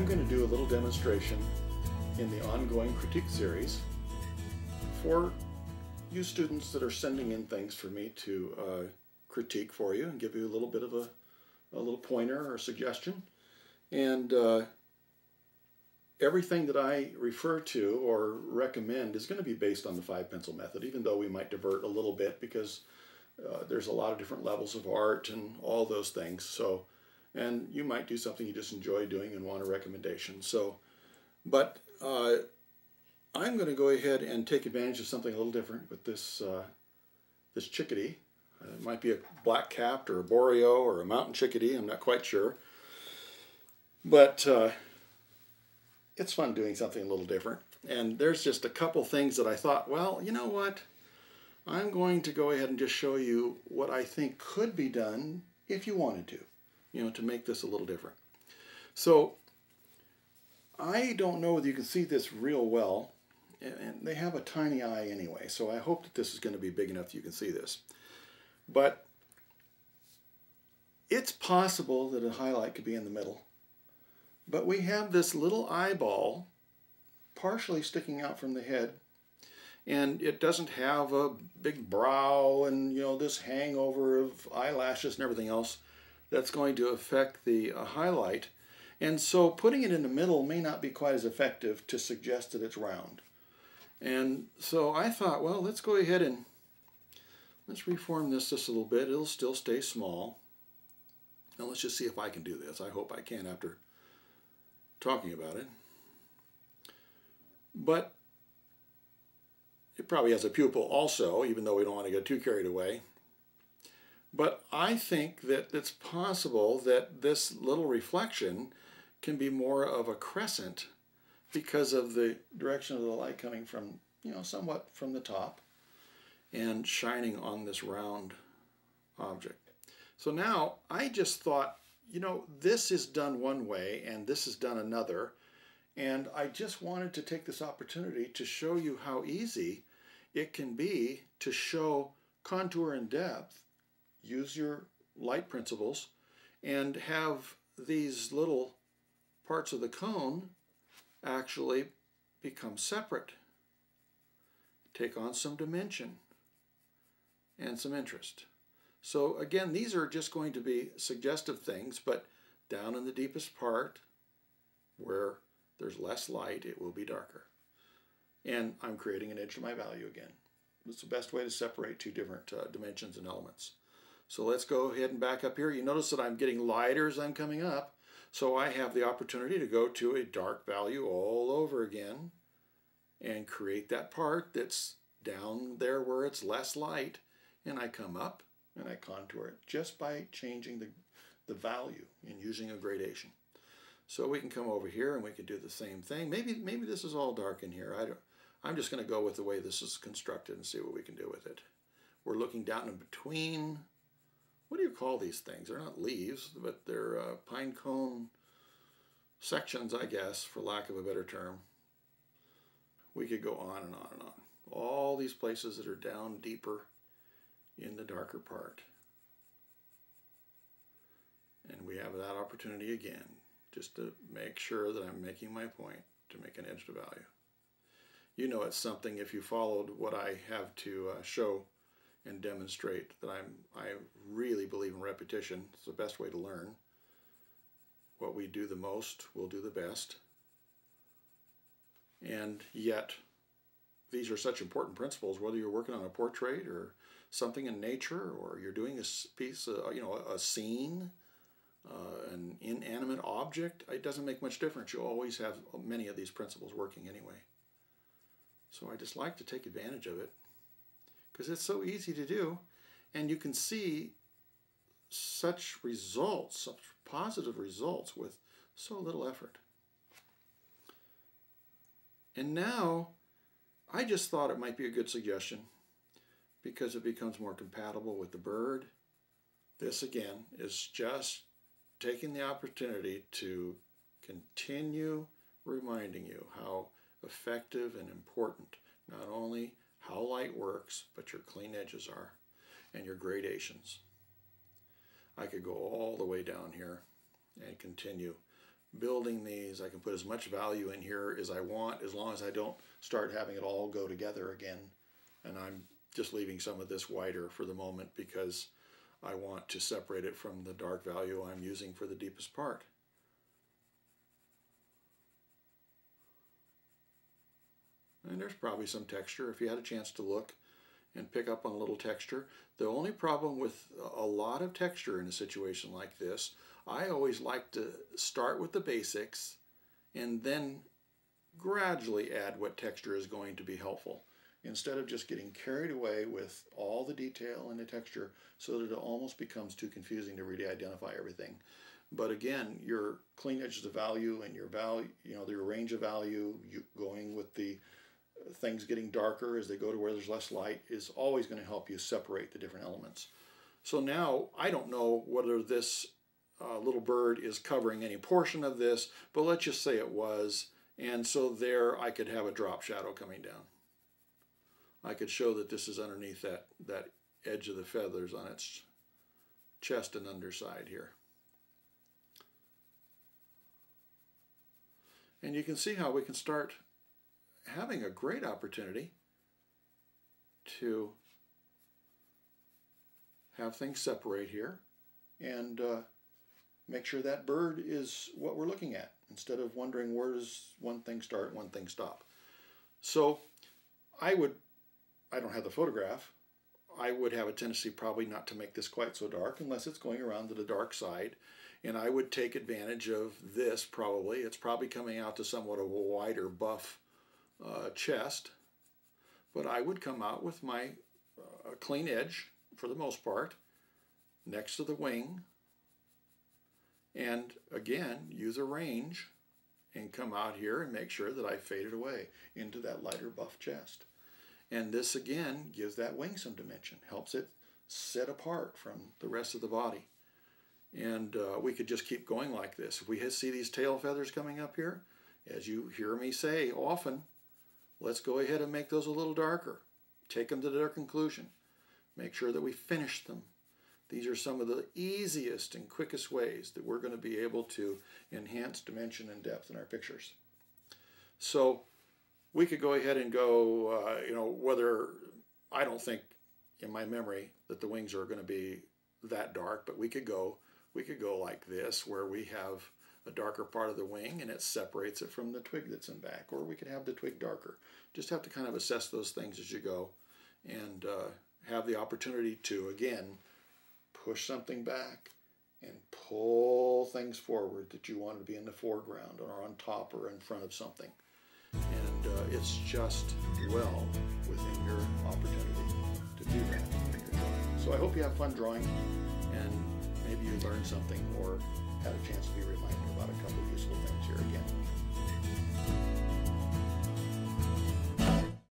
going to do a little demonstration in the ongoing critique series for you students that are sending in things for me to critique for you and give you a little bit of a little pointer or suggestion. And everything that I refer to or recommend is going to be based on the 5-pencil method, even though we might divert a little bit because there's a lot of different levels of art and all those things. So, and you might do something you just enjoy doing and want a recommendation. So, but I'm going to go ahead and take advantage of something a little different with this this chickadee. It might be a black-capped or a boreal or a mountain chickadee. I'm not quite sure. But it's fun doing something a little different. And there's just a couple things that I thought, well, you know what? I'm going to go ahead and just show you what I think could be done if you wanted to, you know, to make this a little different. So I don't know whether you can see this real well, and they have a tiny eye anyway, so I hope that this is going to be big enough you can see this. But it's possible that a highlight could be in the middle. But we have this little eyeball partially sticking out from the head, and it doesn't have a big brow and, you know, this hangover of eyelashes and everything else that's going to affect the highlight. And so putting it in the middle may not be quite as effective to suggest that it's round. And so I thought, well, let's go ahead and let's reform this just a little bit. It'll still stay small. Now let's just see if I can do this. I hope I can after talking about it. But it probably has a pupil also, even though we don't want to get too carried away. But I think that it's possible that this little reflection can be more of a crescent because of the direction of the light coming from, you know, somewhat from the top and shining on this round object. So now I just thought, you know, this is done one way and this is done another, and I just wanted to take this opportunity to show you how easy it can be to show contour and depth, use your light principles, and have these little parts of the cone actually become separate, take on some dimension and some interest. So again, these are just going to be suggestive things, but down in the deepest part where there's less light, it will be darker. And I'm creating an edge to my value again. It's the best way to separate two different dimensions and elements. So let's go ahead and back up here. You notice that I'm getting lighter as I'm coming up, so I have the opportunity to go to a dark value all over again and create that part that's down there where it's less light, and I come up and I contour it just by changing the value and using a gradation. So we can come over here and we can do the same thing. Maybe this is all dark in here. I'm just going to go with the way this is constructed and see what we can do with it. We're looking down in between. What do you call these things? They're not leaves, but they're pine cone sections, I guess, for lack of a better term. We could go on and on and on. All these places that are down deeper in the darker part. And we have that opportunity again, just to make sure that I'm making my point to make an edge to value. You know it's something if you followed what I have to show and demonstrate, that I really believe in repetition. It's the best way to learn. What we do the most, we'll do the best. And yet, these are such important principles, whether you're working on a portrait or something in nature, or you're doing a piece, you know, a scene, an inanimate object. It doesn't make much difference. You'll always have many of these principles working anyway. So I just like to take advantage of it because it's so easy to do, and you can see such results, such positive results with so little effort. And now I just thought it might be a good suggestion because it becomes more compatible with the bird. This again is just taking the opportunity to continue reminding you how effective and important not only how light works, but your clean edges are and your gradations. I could go all the way down here and continue, building these. I can put as much value in here as I want, as long as I don't start having it all go together again. And I'm just leaving some of this whiter for the moment because I want to separate it from the dark value I'm using for the deepest part. And there's probably some texture if you had a chance to look and pick up on a little texture. The only problem with a lot of texture in a situation like this, I always like to start with the basics and then gradually add what texture is going to be helpful, instead of just getting carried away with all the detail and the texture so that it almost becomes too confusing to really identify everything. But again, your clean edges of value and your value, your range of value, going with the things getting darker as they go to where there's less light, is always going to help you separate the different elements. So now I don't know whether this little bird is covering any portion of this, but let's just say it was, and so there I could have a drop shadow coming down. I could show that this is underneath that edge of the feathers on its chest and underside here. And you can see how we can start having a great opportunity to have things separate here and make sure that bird is what we're looking at, instead of wondering where does one thing start and one thing stop. So I don't have the photograph. I would have a tendency probably not to make this quite so dark unless it's going around to the dark side. And I would take advantage of this probably. It's probably coming out to somewhat of a wider buff chest. But I would come out with my clean edge, for the most part, next to the wing. And again, use a range and come out here and make sure that I fade it away into that lighter buff chest. And this again gives that wing some dimension, helps it set apart from the rest of the body. And we could just keep going like this. If we see these tail feathers coming up here, as you hear me say often, let's go ahead and make those a little darker. Take them to their conclusion. Make sure that we finish them. These are some of the easiest and quickest ways that we're going to be able to enhance dimension and depth in our pictures. So we could go ahead and go, whether, I don't think in my memory that the wings are going to be that dark, but we could go like this, where we have a darker part of the wing and it separates it from the twig that's in back, or we could have the twig darker. Just have to kind of assess those things as you go, and have the opportunity to, again, push something back and pull things forward that you want to be in the foreground or on top or in front of something. And it's just well within your opportunity to do that when you're drawing. So I hope you have fun drawing, and maybe you learned something or had a chance to be reminded about a couple of useful things here again.